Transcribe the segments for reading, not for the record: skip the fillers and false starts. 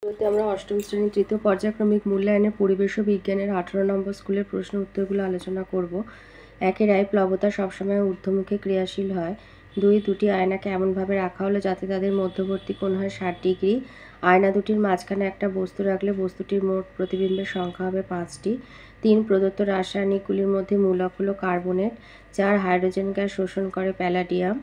আমরা অষ্টম শ্রেণীর তৃতীয় পর্যায়ক্রমিক মূল্যায়নের পরিবেশ ও বিজ্ঞানের 18 নম্বর স্কুলের প্রশ্ন উত্তরগুলো আলোচনা করব। 1 রায় প্লবতা সবসময় ঊর্ধ্বমুখে ক্রিয়াশীল হয়। 2 দুটি আয়নাকে এমনভাবে রাখা হলো যাতে তাদের মধ্যবর্তী কোণ হয় 60 ডিগ্রি। আয়না দুটির মাঝখানে একটা বস্তু রাখলে বস্তুটির মোট প্রতিবিম্বের সংখ্যা হবে 5টি। 3 প্রদত্ত রাসায়নিকগুলির মধ্যে মূলক হলো কার্বনেট। 4 হাইড্রোজেন গ্যাস শোষণ করে প্যালাডিয়াম।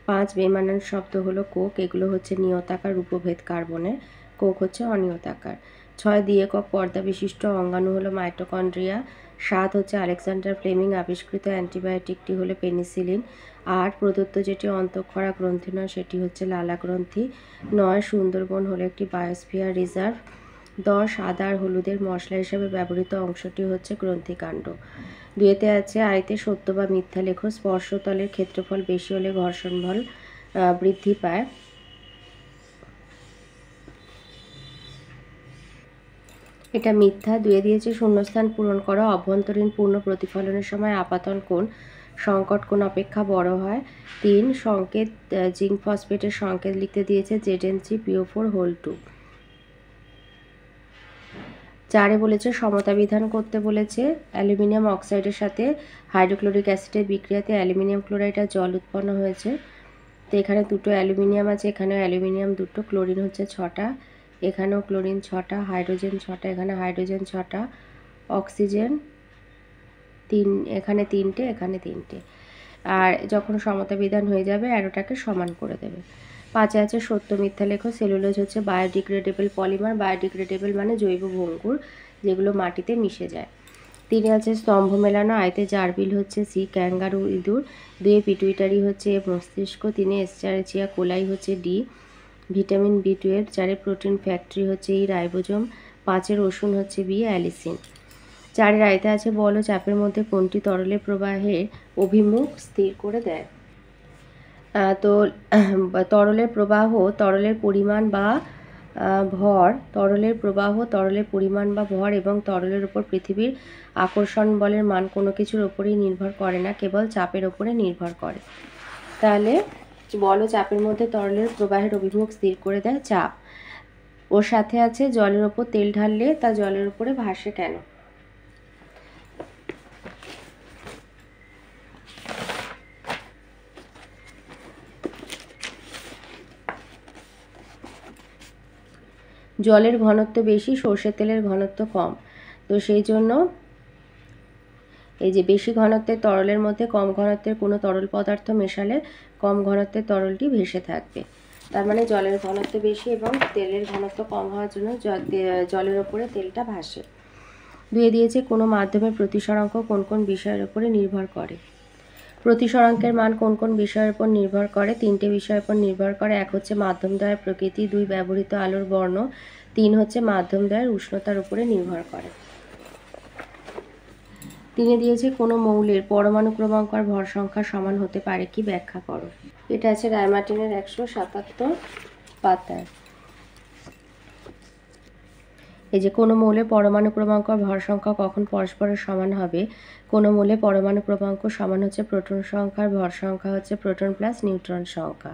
5 বেমানান শব্দ হলো কোক, এগুলো হচ্ছে নিয়তাকার রূপভেদ কার্বনের, কোক হচ্ছে অনিয়তাকার। 6 দ্বি-একক পর্দা বিশিষ্ট অঙ্গাণু হলো মাইটোকন্ড্রিয়া। 7 হচ্ছে আলেকজান্ডার ফ্লেমিং আবিষ্কৃত অ্যান্টিবায়োটিকটি হলো পেনিসিলিন। 8 প্রদত্ত যেটি অন্তঃক্ষরা গ্রন্থি নয় সেটি হচ্ছে লালা গ্রন্থি। 9 সুন্দরবন হলো একটি বায়োস্ফিয়ার রিজার্ভ। 10 আদা আর হলুদের মশলা হিসেবে ব্যবহৃত অংশটি হচ্ছে গ্রন্থিকাণ্ড। 2 আছে আয়তে সত্য বা মিথ্যা লেখো। স্পর্শতলের ক্ষেত্রফল বেশি হলে ঘর্ষণ বল বৃদ্ধি পায়। এটা মিথ্যা। 2 দিয়েছে শূন্যস্থান পূরণ করো। অভ্যন্তরীণ পূর্ণ প্রতিফলনের সময় আপাতন কোণ সংকট কোণ অপেক্ষা বড় হয়। 3 সংকেত জিঙ্ক ফসফেটের সংকেত লিখতে দিয়েছে ZnCpO4(2). 4 বলেছে সমতা বিধান করতে বলেছে। অ্যালুমিনিয়াম অক্সাইডের সাথে হাইড্রোক্লোরিক অ্যাসিডের বিক্রিয়াতে অ্যালুমিনিয়াম ক্লোরাইড আর জল উৎপন্ন হয়েছে। তো এখানে দুটো অ্যালুমিনিয়াম আছে, এখানেও অ্যালুমিনিয়াম দুটো, ক্লোরিন হচ্ছে 6টা, এখানেও ক্লোরিন 6টা, হাইড্রোজেন 6টা, এখানে হাইড্রোজেন 6টা, অক্সিজেন 3, এখানে 3টে, এখানে 3টে। আর যখন সমতা বিধান হয়ে যাবে অ্যারোটাকে সমান করে দেবে। 5 আছে সত্য মিথ্যা লেখো। সেলুলোজ হচ্ছে বায়োডিগ্রেডেবল পলিমার। বায়োডিগ্রেডেবল মানে জৈব ভঙ্গুর, যেগুলো মাটিতে মিশে যায়। 3 আছে স্তম্ভ মেলানো। আয়তে জারবিল হচ্ছে সি ক্যাঙ্গারু ইঁদুর। 2 পিটুইটারি হচ্ছে মস্তিষ্ক। 3 এস্চারেচিয়া কোলাই হচ্ছে D vitamin B12। 4 protein factory হচ্ছে ই রাইবোজোম। 5 রসুন হচ্ছে বি অ্যালিসিন। 4 আয়তে আছে বল ও চাপের মধ্যে কোনটি তরলের প্রবাহের অভিমুখ স্থির করে দেয়। তো তরলের প্রবাহ, তরলের পরিমাণ বা ভর, তরলের প্রবাহ, তরলের পরিমাণ বা ভর এবং তরলের উপর পৃথিবীর আকর্ষণ বলের মান কোনো কিছুর ওপরেই নির্ভর করে না, কেবল চাপের ওপরে নির্ভর করে। তাহলে বল ও চাপের মধ্যে তরলের প্রবাহের অভিমুখ স্থির করে দেয় চাপ। ওর সাথে আছে জলের ওপর তেল ঢাললে তা জলের উপরে ভাসে কেন? জলের ঘনত্ব বেশি, সর্ষের তেলের ঘনত্ব কম। তো সেই জন্য এই যে বেশি ঘনত্বের তরলের মধ্যে কম ঘনত্বের কোনো তরল পদার্থ মেশালে কম ঘনত্বের তরলটি ভেসে থাকবে। তার মানে জলের ঘনত্ব বেশি এবং তেলের ঘনত্ব কম হওয়ার জন্য জলের ওপরে তেলটা ভাসে। 2 দিয়েছে কোনো মাধ্যমের প্রতিসরাঙ্ক কোন কোন বিষয়ের উপরে নির্ভর করে। প্রতিসরাঙ্কের মান কোন কোন বিষয়ের উপর নির্ভর করে? 3টে বিষয়ের উপর নির্ভর করে। 1 হচ্ছে মাধ্যমদ্বয়ের প্রকৃতি, 2 ব্যবহৃত আলোর বর্ণ, 3 হচ্ছে মাধ্যমদ্বয়ের উষ্ণতার উপরে নির্ভর করে। 3 দিয়েছে কোনো মৌলের পরমাণু ক্রমাঙ্ক আর ভর সংখ্যা সমান হতে পারে কি, ব্যাখ্যা করো। এটা আছে রায়মার্টিনের 177 পাতায়। এই যে কোনো মৌলের পরমাণু ক্রমাঙ্ক আর ভর সংখ্যা কখন পরস্পরের সমান হবে? কোনো মৌলের পরমাণু ক্রমাঙ্ক সমান হচ্ছে প্রোটন সংখ্যা আর ভর সংখ্যা হচ্ছে প্রোটন প্লাস নিউট্রন সংখ্যা।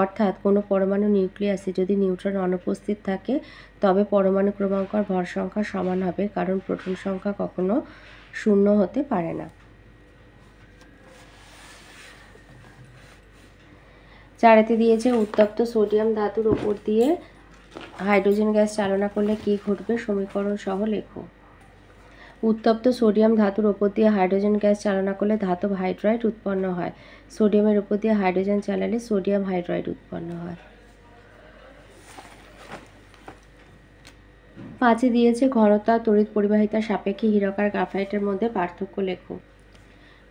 অর্থাৎ কোনো পরমাণু নিউক্লিয়াসে যদি নিউট্রন অনুপস্থিত থাকে তবে পরমাণু ক্রমাঙ্ক আর ভর সংখ্যা সমান হবে, কারণ প্রোটন সংখ্যা কখনো 0 হতে পারে না। 4 দিয়েছে উত্তপ্ত সোডিয়াম ধাতুর ওপর দিয়ে হাইড্রোজেন গ্যাস চালনা করলে কি ঘটবে, সমীকরণ সহ লেখো। উত্তপ্ত সোডিয়াম ধাতুর ওপর দিয়ে হাইড্রোজেন গ্যাস চালনা করলে ধাতব হাইড্রাইড উৎপন্ন হয়। সোডিয়ামের ওপর দিয়ে হাইড্রোজেন চালালে সোডিয়াম হাইড্রাইড উৎপন্ন হয়। 5 দিয়েছে ঘনত্ব আর তড়িৎ পরিবাহিতার সাপেক্ষে হীরক আর গ্রাফাইটের মধ্যে পার্থক্য লেখো।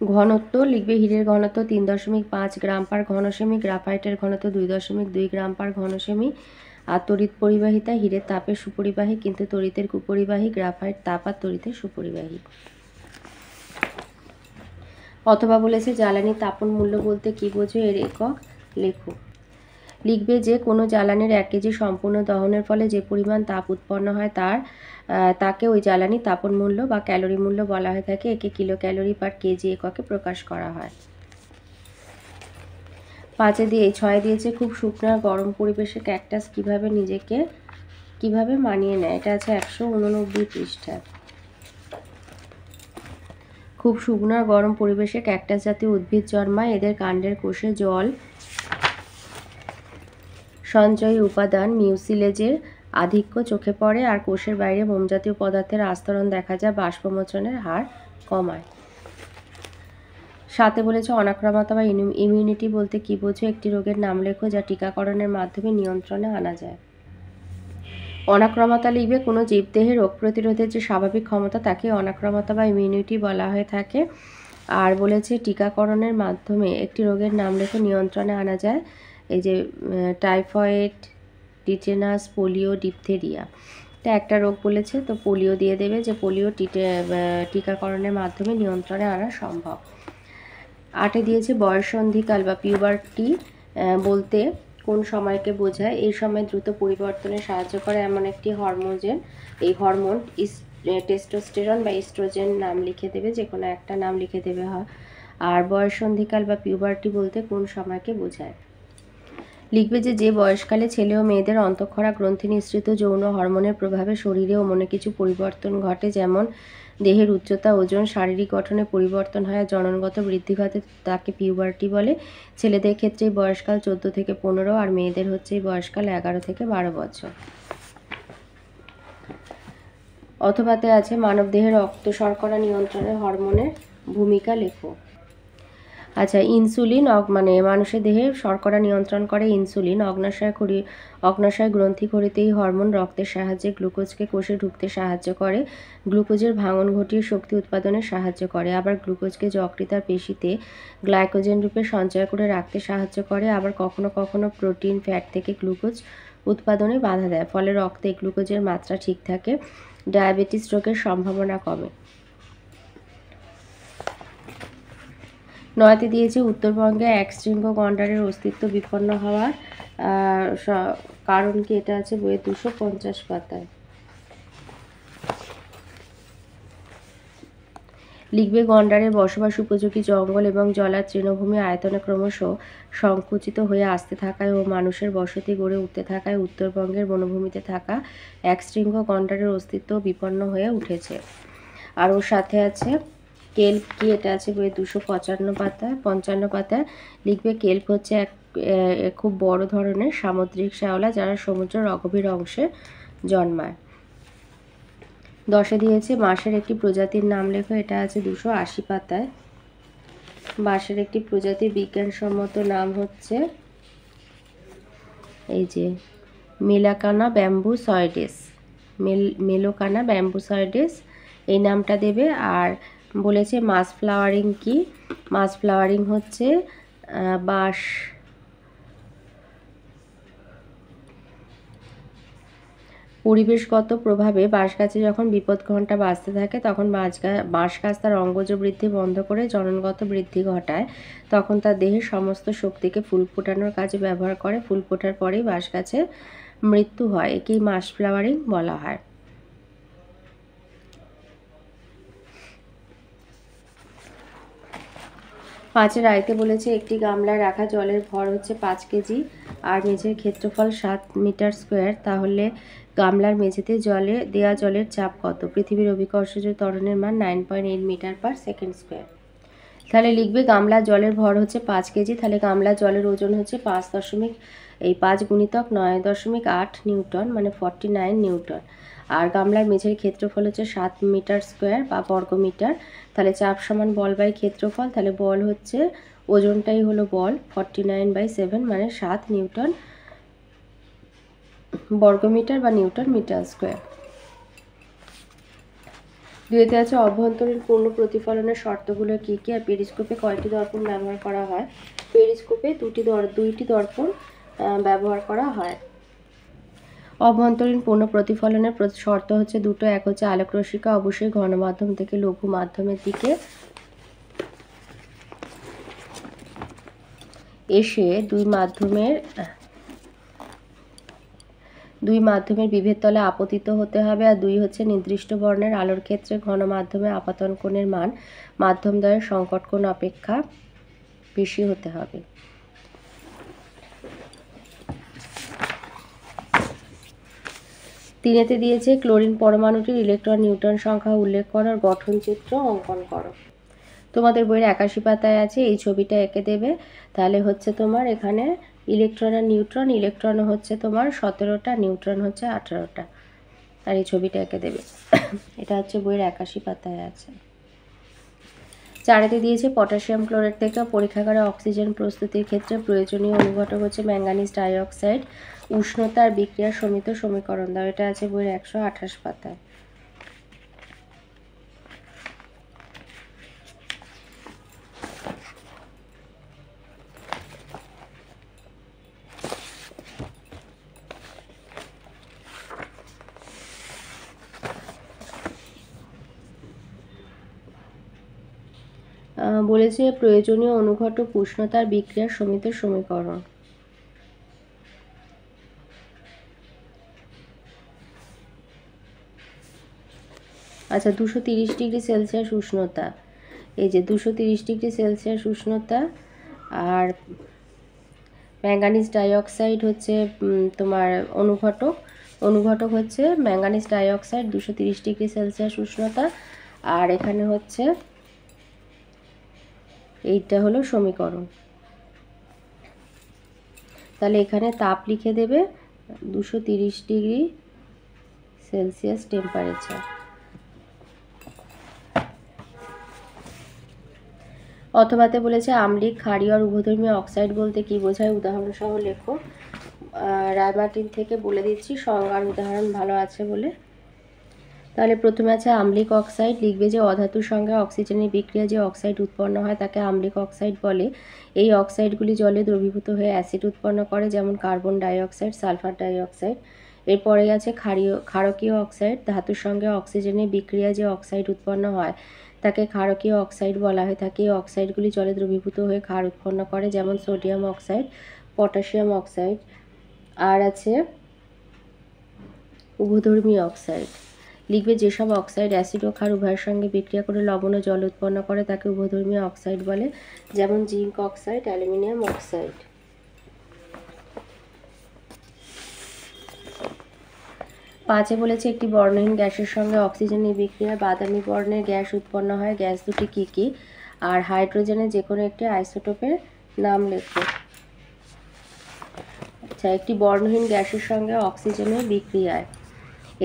ঘনত্ব লিখবে হীরের ঘনত্ব 3.5 গ্রাম পার ঘনসেমি, গ্রাফাইটের ঘনত্ব 2.2 গ্রাম পার ঘনসেমি। আর তড়িৎ পরিবাহিতা হীরের তাপের সুপরিবাহী কিন্তু তড়িতের কুপরিবাহী, গ্রাফাইট তাপ আর তড়িতের সুপরিবাহী। অথবা বলেছে জ্বালানি তাপন মূল্য বলতে কি বোঝো, এর একক লেখো। লিখবে যে কোনো জ্বালানির 1 কেজি সম্পূর্ণ দহনের ফলে যে পরিমাণ তাপ উৎপন্ন হয় তাকে ওই জ্বালানি তাপন মূল্য বা ক্যালোরি মূল্য বলা হয়ে থাকে। একে কিলো ক্যালোরি পার কেজি এককে প্রকাশ করা হয়। 6 দিয়েছে খুব শুকনো গরম পরিবেশে ক্যাকটাস কিভাবে নিজেকে কিভাবে মানিয়ে নেয়। এটা আছে 189 পৃষ্ঠায়। খুব শুকনো আর গরম পরিবেশে ক্যাকটাস জাতীয় উদ্ভিদ জন্মায়। এদের কাণ্ডের কোষে জল সঞ্চয়ী উপাদান মিউসিলেজের আধিক্য চোখে পড়ে, আর কোষের বাইরে মোম জাতীয় পদার্থের আস্তরণ দেখা যায়, বাষ্পমোচনের হার কমায়। সাথে বলেছে অনাক্রমতা বা ইমিউনিটি বলতে কি বোঝো, একটি রোগের নাম লেখো যা টিকাকরণের মাধ্যমে নিয়ন্ত্রণে আনা যায়। অনাক্রমতা লিখবে কোনো জীবদেহে রোগ প্রতিরোধের যে স্বাভাবিক ক্ষমতা তাকে অনাক্রমতা বা ইমিউনিটি বলা হয়ে থাকে। আর বলেছে টিকাকরণের মাধ্যমে একটি রোগের নাম লেখে নিয়ন্ত্রণে আনা যায়, এই যে টাইফয়েড, টিটেনাস, পোলিও, ডিপথেরিয়া। তো একটা রোগ বলেছে, তো পোলিও দিয়ে দেবে, যে পোলিও টিকাকরণের মাধ্যমে নিয়ন্ত্রণে আনা সম্ভব। 8 দিয়েছে বয়ঃসন্ধিকাল বা পিউবার্টি বলতে কোন সময়কে বোঝায়। এই সময় দ্রুত পরিবর্তনে সাহায্য করে এমন একটি হরমোন, এই হরমোন টেস্টোস্টেরন বা ইস্ট্রোজেন নাম লিখে দেবে, যে কোনো একটা নাম লিখে দেবে হয়। আর বয়ঃসন্ধিকাল বা পিউবার্টি বলতে কোন সময়কে বোঝায়। লিখবে যে বয়সকালে ছেলে ও মেয়েদের অন্তঃক্ষরা গ্রন্থি নিঃসৃত যৌন হরমোনের প্রভাবে শরীরে ও মনে কিছু পরিবর্তন ঘটে, যেমন দেহের উচ্চতা, ওজন, শারীরিক গঠনে পরিবর্তন হয়, জননগত বৃদ্ধি ঘটে, তাকে পিউবার্টি বলে। ছেলেদের ক্ষেত্রে এই বয়সকাল 14 থেকে 15, আর মেয়েদের হচ্ছে এই বয়সকাল 11 থেকে 12 বছর। অথবাতে আছে মানবদেহের রক্ত শর্করা নিয়ন্ত্রণে হরমোনের ভূমিকা লেখো। আচ্ছা, ইনসুলিন মানে মানুষের দেহে শর্করা নিয়ন্ত্রণ করে ইনসুলিন। অগ্নাশয় গ্রন্থি ঘড়িতে এই হরমোন রক্তের সাহায্যে গ্লুকোজকে কোষে ঢুকতে সাহায্য করে, গ্লুকোজের ভাঙন ঘটিয়ে শক্তি উৎপাদনে সাহায্য করে। আবার গ্লুকোজকে যকৃতার পেশিতে গ্লাইকোজেন রূপে সঞ্চয় করে রাখতে সাহায্য করে। আবার কখনো কখনো প্রোটিন, ফ্যাট থেকে গ্লুকোজ উৎপাদনে বাধা দেয়, ফলে রক্তে গ্লুকোজের মাত্রা ঠিক থাকে, ডায়াবেটিস রোগের সম্ভাবনা কমে। 9 দিয়েছে উত্তরবঙ্গে একশৃঙ্গ গন্ডারের অস্তিত্ব বিপন্ন হওয়ার কারণ কি, এটা আছে বইয়ের 250 পাতায়। লিখবে গন্ডারের বসবাস উপযোগী জঙ্গল এবং জলার তৃণভূমি আয়তনে ক্রমশ সংকুচিত হয়ে আসতে থাকায় ও মানুষের বসতি গড়ে উঠতে থাকায় উত্তরবঙ্গের বনভূমিতে থাকা একশৃঙ্গ গন্ডারের অস্তিত্ব বিপন্ন হয়ে উঠেছে। আর ওর সাথে আছে কেল্প কি, এটা আছে বইয়ের 255 পাতায়। লিখবে কেল্প হচ্ছে এক খুব বড় ধরনের সামুদ্রিক শ্যাওলা যারা সমুদ্রের অগভীর অংশে জন্মায়। 10 দিয়েছে বাঁশের একটি প্রজাতির নাম লেখো, এটা আছে 280 পাতায়। বাঁশের একটি প্রজাতির বিজ্ঞানসম্মত নাম হচ্ছে এই যে মেলোকানা ব্যাম্বুসয়েডেস, এই নামটা দেবে। আর বলেছে মাস ফ্লাওয়ারিং কি, মাস ফ্লাওয়ারিং হচ্ছে বাঁশ পরিবেশগত প্রভাবে বাঁশ গাছে যখন বিপদ ঘণ্টা বাজতে থাকে তখন বাঁশ গাছ তার অঙ্গজ বৃদ্ধি বন্ধ করে জননগত বৃদ্ধি ঘটায়, তখন তার দেহের সমস্ত শক্তিকে ফুল ফোটানোর কাজে ব্যবহার করে। ফুল ফোটার পরেই বাঁশ গাছের মৃত্যু হয়, একেই মাস ফ্লাওয়ারিং বলা হয়। পাঁচের আয়তে বলেছে একটি গামলায় রাখা জলের ভর হচ্ছে 5 কেজি আর মেঝের ক্ষেত্রফল 7 মিটার স্কোয়ার, তাহলে গামলার মেঝেতে দেওয়া জলের চাপ কত? পৃথিবীর অভিকর্ষজ ত্বরণের মান 9.8 মিটার পার সেকেন্ড স্কোয়ার। তাহলে লিখবে গামলার জলের ভর হচ্ছে 5 কেজি, তাহলে গামলার জলের ওজন হচ্ছে 5 গুণিতক 9.8 নিউটন, মানে 49 নিউটন। আর গামলার মেঝের ক্ষেত্রফল হচ্ছে 7 মিটার স্কোয়ার বা বর্গমিটার, তাহলে চাপ সমান বল বাই ক্ষেত্রফল, তাহলে বল হচ্ছে ওজনটাই হলো বল, 49/7 মানে 7 নিউটন বর্গমিটার বা নিউটন মিটার স্কোয়ার। 2 আছে অভ্যন্তরীণ পূর্ণ প্রতিফলনের শর্তগুলো কি কি, আর পেরিস্কোপে কয়টি দর্পণ ব্যবহার করা হয়? পেরিস্কোপে দুইটি দর্পণ ব্যবহার করা হয়। অভ্যন্তরীণ পূর্ণ প্রতিফলনের শর্ত হচ্ছে দুটো, এক হচ্ছে আলোকরশ্মিকা অবশ্যই ঘন মাধ্যম থেকে লঘু মাধ্যমের দিকে এসে দুই মাধ্যমের বিভেদ তলে আপতিত হতে হবে, আর 2 হচ্ছে নির্দিষ্ট বর্ণের আলোর ক্ষেত্রে ঘন মাধ্যমে আপাতন কোণের মান মাধ্যমদ্বয়ের সংকট কোণ অপেক্ষা বেশি হতে হবে। 3-তে দিয়েছে ক্লোরিন পরমাণুটির ইলেকট্রন নিউট্রন সংখ্যা উল্লেখ করো আর গঠন চিত্র অঙ্কন করো। তোমাদের বইয়ের 81 পাতায় আছে, এই ছবিটা এঁকে দেবে। তাহলে হচ্ছে তোমার এখানে ইলেকট্রন আর নিউট্রন, ইলেকট্রন হচ্ছে তোমার 17টা, নিউট্রন হচ্ছে 18টা, আর এই ছবিটা এঁকে দেবে। এটা হচ্ছে বইয়ের 81 পাতায় আছে। 4-তে দিয়েছে পটাশিয়াম ক্লোরাইড থেকে পরীক্ষাগারে অক্সিজেন প্রস্তুতির ক্ষেত্রে প্রয়োজনীয় অনুঘটক হচ্ছে ম্যাঙ্গানিজ ডাইঅক্সাইড, উষ্ণতা আর বিক্রিয়ার সমিত সমীকরণ দাও। এটা আছে বইয়ের 128 পাতায়। বলেছে প্রয়োজনীয় অনুঘটক উষ্ণতার বিক্রিয়ার সমিত সমীকরণ। আচ্ছা, 230 ডিগ্রি সেলসিয়াস উষ্ণতা, এই যে 230 ডিগ্রি সেলসিয়াস উষ্ণতা, আর ম্যাঙ্গানিজ ডাইঅক্সাইড হচ্ছে তোমার অনুঘটক হচ্ছে ম্যাঙ্গানিজ ডাইঅক্সাইড 230 ডিগ্রি সেলসিয়াস উষ্ণতা, আর এখানে হচ্ছে এইটা হলো সমীকরণ। তাহলে এখানে তাপ লিখে দেবে 230 ডিগ্রি সেলসিয়াস টেম্পারেচার। অথবাতে বলেছে আম্লিক, ক্ষারীয় আর উভধর্মী অক্সাইড বলতে কি বোঝায়, উদাহরণ সহ লেখো। রায়মার্টিন থেকে বলে দিচ্ছি, সংজ্ঞার উদাহরণ ভালো আছে বলে। তাহলে প্রথমে আছে আম্লিক অক্সাইড, লিখবে যে অধাতুর সঙ্গে অক্সিজেনের বিক্রিয়া যে অক্সাইড উৎপন্ন হয় তাকে আম্লিক অক্সাইড বলে। এই অক্সাইডগুলি জলে দ্রবীভূত হয়ে অ্যাসিড উৎপন্ন করে, যেমন কার্বন ডাইঅক্সাইড, সালফার ডাইঅক্সাইড। এরপরে আছে ক্ষারকীয় অক্সাইড, ধাতুর সঙ্গে অক্সিজেনের বিক্রিয়া যে অক্সাইড উৎপন্ন হয় তাকে ক্ষারকীয় অক্সাইড বলা হয়ে থাকে। এই অক্সাইডগুলি জলে দ্রবীভূত হয়ে ক্ষার উৎপন্ন করে, যেমন সোডিয়াম অক্সাইড, পটাশিয়াম অক্সাইড। আর আছে উভধর্মী অক্সাইড, লিখবে যেসব অক্সাইড অ্যাসিড ও ক্ষার উভয়ের সঙ্গে বিক্রিয়া করে লবণ ও জল উৎপন্ন করে তাকে উভধর্মী অক্সাইড বলে, যেমন জিঙ্ক অক্সাইড, অ্যালুমিনিয়াম অক্সাইড। 5-এ বলেছে একটি বর্ণহীন গ্যাসের সঙ্গে অক্সিজেনের বিক্রিয়ায় বাদামি বর্ণের গ্যাস উৎপন্ন হয়, গ্যাস দুটি কী কী, আর হাইড্রোজেনের যে কোনো একটি আইসোটোপের নাম লেখো। আচ্ছা, একটি বর্ণহীন গ্যাসের সঙ্গে অক্সিজেনের বিক্রিয়ায়,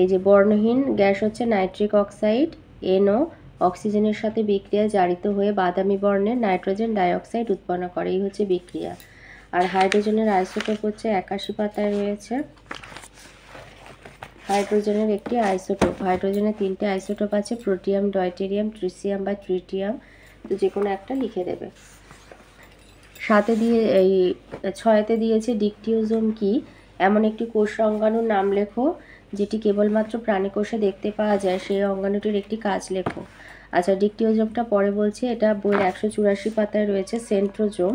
এই যে বর্ণহীন গ্যাস হচ্ছে নাইট্রিক অক্সাইড, NO, অক্সিজেনের সাথে বিক্রিয়ায় জারিত হয়ে বাদামি বর্ণের নাইট্রোজেন ডাইঅক্সাইড উৎপন্ন করে, এই হচ্ছে বিক্রিয়া। আর হাইড্রোজেনের আইসোটোপ হচ্ছে 81 পাতায় রয়েছে। হাইড্রোজেনের একটি আইসোটোপ, হাইড্রোজেনের 3টে আইসোটোপ আছে, প্রোটিয়াম, ডয়টেরিয়াম, ট্রিসিয়াম বা ট্রিটিয়াম, তো যে কোনো একটা লিখে দেবে। 6-তে দিয়েছে ডিকটিওজোম কি, এমন একটি কোষ অঙ্গাণুর নাম লেখো যেটি কেবলমাত্র প্রাণীকোষে দেখতে পাওয়া যায়, সেই অঙ্গাণুটির একটি কাজ লেখো। আচ্ছা, ডিকটিওজোমটা পরে বলছি, এটা বইয়ের 184 পাতায় রয়েছে। সেন্ট্রোজোম,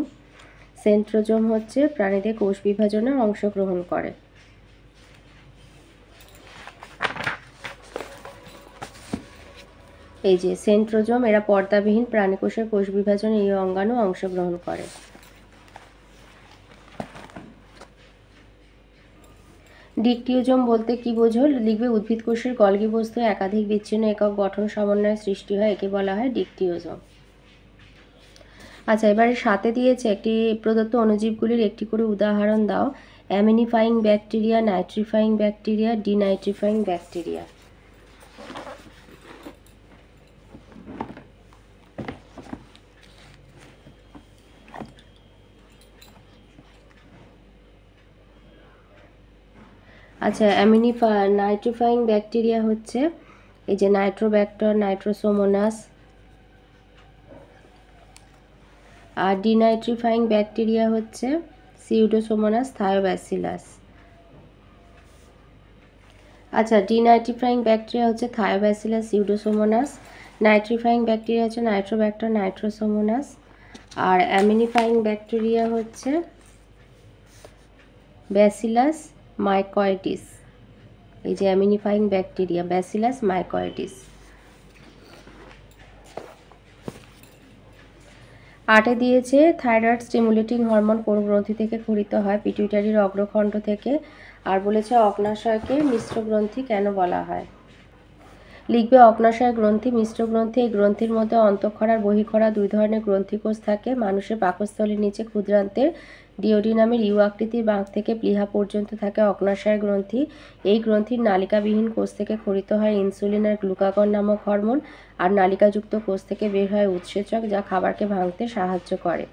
সেন্ট্রোজোম হচ্ছে প্রাণীদের কোষ বিভাজনে অংশগ্রহণ করে। এই যে সেন্ট্রোজোম, এরা পর্দাবিহীন প্রাণীকোষের কোষ বিভাজনে এই অঙ্গাণু অংশগ্রহণ করে। ডিকটিওজোম বলতে কি বোঝো, লিখবে উদ্ভিদ কোষের গলগি বস্তু একাধিক বিচ্ছিন্ন একক গঠন সমন্বয়ে সৃষ্টি হয়, একে বলা হয় ডিকটিওজোম। আচ্ছা, এবারে 7-এ দিয়েছে একটি প্রদত্ত অণুজীবগুলির একটি করে উদাহরণ দাও। Ammonifying bacteria, nitrifying bacteria, denitrifying bacteria. আচ্ছা, নাইট্রিফাইং ব্যাকটেরিয়া হচ্ছে এই যে নাইট্রোব্যাক্টর, নাইট্রোসোমোনাস। আর ডিনাইট্রিফাইং ব্যাকটেরিয়া হচ্ছে সিউডোসোমোনাস, থায়োব্যাসিলাস। আচ্ছা, ডিনাইট্রিফাইং ব্যাকটেরিয়া হচ্ছে থায়োব্যাসিলাস, সিউডোসোমোনাস। নাইট্রিফাইং ব্যাকটেরিয়া হচ্ছে নাইট্রোব্যাক্টর, নাইট্রোসোমোনাস। আর অ্যামিনিফাইং ব্যাকটেরিয়া হচ্ছে ব্যাসিলাস মাইকয়েটিস, এই যে অ্যামিনিফাইং ব্যাকটেরিয়া ব্যাসিলাস মাইকয়েটিস। 8-এ দিয়েছে থাইরয়েড স্টিমুলেটিং হরমোন কোন গ্রন্থি থেকে ক্ষরিত হয়, পিটুইটারির অগ্রখণ্ড থেকে। আর বলেছে অগ্নাশয়কে মিশ্র গ্রন্থি কেন বলা হয়। লিখবে অগ্নাশয় গ্রন্থি মিশ্র গ্রন্থি। এই গ্রন্থির মধ্যে অন্তঃক্ষরা আর বহিঃক্ষরা দুই ধরনের গ্রন্থিকোষ থাকে। মানুষের পাকস্থলীর নিচে ক্ষুদ্রান্তের ডিওডিনামের ইউ আকৃতির বাঁক থেকে প্লীহা পর্যন্ত থাকে অগ্নাশয় গ্রন্থি। এই গ্রন্থির নালিকাবিহীন কোষ থেকে ক্ষরিত হয় ইনসুলিন আর গ্লুকাগন নামক হরমোন, আর নালিকাযুক্ত কোষ থেকে বের হয় উৎসেচক যা খাবারকে ভাঙতে সাহায্য করে।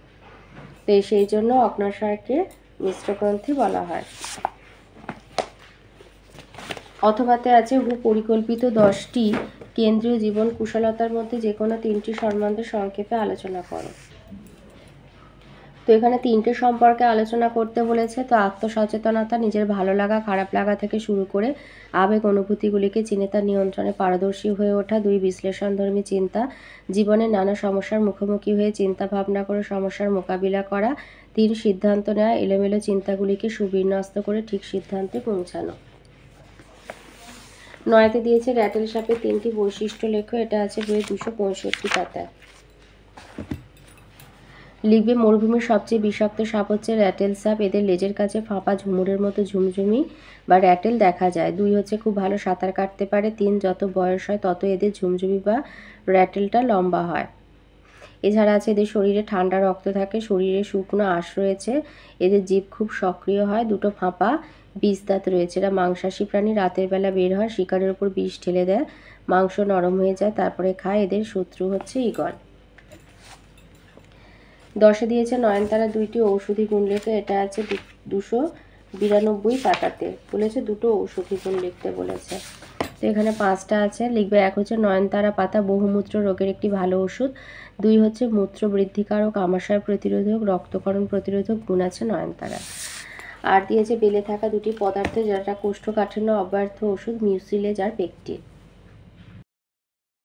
তো সেই জন্য অগ্নাশয়কে মিশ্র গ্রন্থি বলা হয়। অথবাতে আছে পরিকল্পিত 10টি কেন্দ্রীয় জীবন কুশলতার মধ্যে যে কোনো 3টি সম্বন্ধে সংক্ষেপে আলোচনা করো। তো এখানে 3টে সম্পর্কে আলোচনা করতে বলেছে। তো আত্মসচেতনতা, নিজের ভালো লাগা খারাপ লাগা থেকে শুরু করে আবেগ অনুভূতিগুলিকে চিনে তার নিয়ন্ত্রণে পারদর্শী হয়ে ওঠা। 2 বিশ্লেষণধর্মী চিন্তা, জীবনের নানা সমস্যার মুখোমুখি হয়ে চিন্তা ভাবনা করে সমস্যার মোকাবিলা করা। 3 সিদ্ধান্ত নেওয়া, এলোমেলো চিন্তাগুলিকে সুবিন্যস্ত করে ঠিক সিদ্ধান্তে পৌঁছানো। 9তে দিয়েছে র্যাটেল সাপের 3টি বৈশিষ্ট্য লেখো। এটা আছে বইয়ে 265 পাতায়। লিখবে মরুভূমির সবচেয়ে বিষাক্ত সাপ হচ্ছে র্যাটেল সাপ। এদের লেজের কাছে ফাঁপা ঝুমুরের মতো ঝুমঝুমি বা র্যাটেল দেখা যায়। 2 হচ্ছে খুব ভালো সাঁতার কাটতে পারে। 3 যত বয়স হয় তত এদের ঝুমঝুমি বা র্যাটেলটা লম্বা হয়। এছাড়া আছে এদের শরীরে ঠান্ডা রক্ত থাকে, শরীরে শুকনো আঁশ রয়েছে, এদের জিভ খুব সক্রিয় হয়, 2টো ফাঁপা বিষ দাঁত রয়েছে। এরা মাংসাশী প্রাণী, রাতের বেলা বের হয়, শিকারের উপর বিষ ঢেলে দেয়, মাংস নরম হয়ে যায়, তারপরে খায়। এদের শত্রু হচ্ছে ঈগল। 10এ দিয়েছে নয়নতারা 2টি ঔষধি গুণ লেখো। এটা আছে 292 পাতাতে। বলেছে 2টো ঔষধি গুণ লিখতে বলেছে। তো এখানে 5টা আছে। লিখবে 1 হচ্ছে নয়নতারা পাতা বহুমূত্র রোগের একটি ভালো ওষুধ। 2 হচ্ছে মূত্র বৃদ্ধিকারক, আমাশয় প্রতিরোধক, রক্তক্ষরণ প্রতিরোধক গুণ আছে নয়নতারা। আর দিয়েছে বেলে থাকা 2টি পদার্থ যারা কোষ্ঠকাঠিন্য অব্যর্থ ওষুধ, মিউসিলেজ আর পেকটিন।